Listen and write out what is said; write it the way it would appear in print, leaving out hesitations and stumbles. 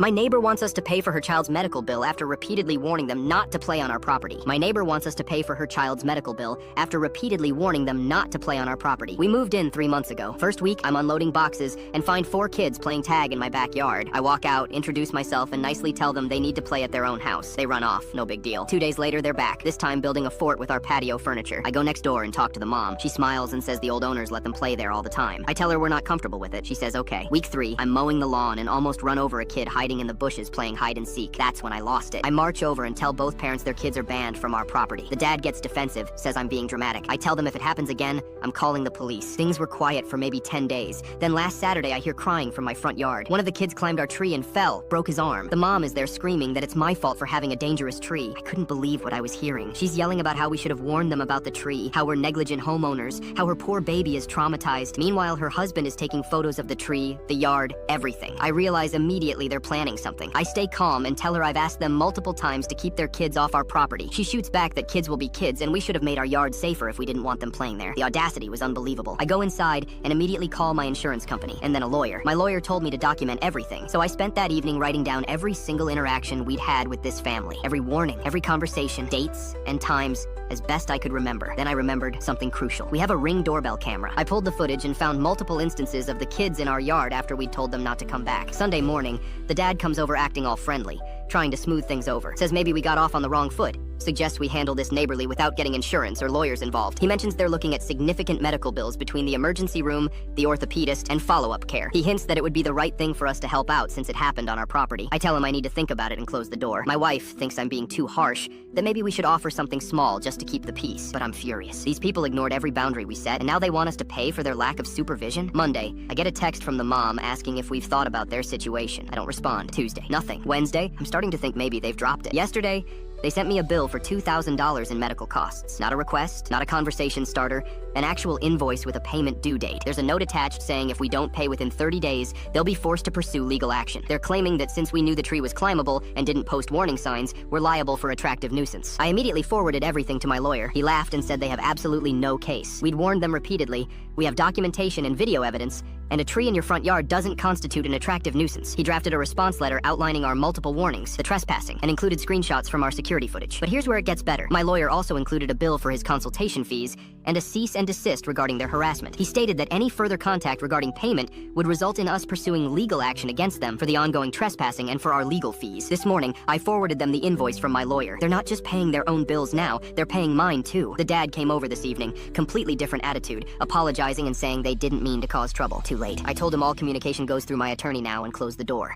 My neighbor wants us to pay for her child's medical bill after repeatedly warning them not to play on our property. My neighbor wants us to pay for her child's medical bill after repeatedly warning them not to play on our property. We moved in 3 months ago. First week, I'm unloading boxes and find 4 kids playing tag in my backyard. I walk out, introduce myself, and nicely tell them they need to play at their own house. They run off, no big deal. 2 days later, they're back, this time building a fort with our patio furniture. I go next door and talk to the mom. She smiles and says the old owners let them play there all the time. I tell her we're not comfortable with it. She says okay. Week 3, I'm mowing the lawn and almost run over a kid hiding in the bushes playing hide and seek. That's when I lost it. I march over and tell both parents their kids are banned from our property. The dad gets defensive, says I'm being dramatic. I tell them if it happens again, I'm calling the police. Things were quiet for maybe 10 days. Then last Saturday, I hear crying from my front yard. One of the kids climbed our tree and fell, broke his arm. The mom is there screaming that it's my fault for having a dangerous tree. I couldn't believe what I was hearing. She's yelling about how we should have warned them about the tree, how we're negligent homeowners, how her poor baby is traumatized. Meanwhile, her husband is taking photos of the tree, the yard, everything. I realize immediately they're planning something. I stay calm and tell her I've asked them multiple times to keep their kids off our property. She shoots back that kids will be kids and we should have made our yard safer if we didn't want them playing there. The audacity was unbelievable. I go inside and immediately call my insurance company and then a lawyer. My lawyer told me to document everything, so I spent that evening writing down every single interaction we'd had with this family. Every warning, every conversation, dates, and times, as best I could remember. Then I remembered something crucial. We have a Ring doorbell camera. I pulled the footage and found multiple instances of the kids in our yard after we'd told them not to come back. Sunday morning, the dad comes over acting all friendly, trying to smooth things over. Says maybe we got off on the wrong foot. Suggests we handle this neighborly without getting insurance or lawyers involved. He mentions they're looking at significant medical bills between the emergency room, the orthopedist, and follow-up care. He hints that it would be the right thing for us to help out since it happened on our property. I tell him I need to think about it and close the door. My wife thinks I'm being too harsh, that maybe we should offer something small just to keep the peace. But I'm furious. These people ignored every boundary we set, and now they want us to pay for their lack of supervision? Monday, I get a text from the mom asking if we've thought about their situation. I don't respond. Tuesday, nothing. Wednesday, I'm starting to think maybe they've dropped it. Yesterday, they sent me a bill for $2,000 in medical costs. Not a request, not a conversation starter, an actual invoice with a payment due date. There's a note attached saying if we don't pay within 30 days, they'll be forced to pursue legal action. They're claiming that since we knew the tree was climbable and didn't post warning signs, we're liable for attractive nuisance. I immediately forwarded everything to my lawyer. He laughed and said they have absolutely no case. We'd warned them repeatedly. We have documentation and video evidence, and a tree in your front yard doesn't constitute an attractive nuisance. He drafted a response letter outlining our multiple warnings, the trespassing, and included screenshots from our security footage. But here's where it gets better. My lawyer also included a bill for his consultation fees and a cease and desist regarding their harassment. He stated that any further contact regarding payment would result in us pursuing legal action against them for the ongoing trespassing and for our legal fees. This morning, I forwarded them the invoice from my lawyer. They're not just paying their own bills now, they're paying mine too. The dad came over this evening, completely different attitude, apologizing and saying they didn't mean to cause trouble. Too late. I told him all communication goes through my attorney now and closed the door.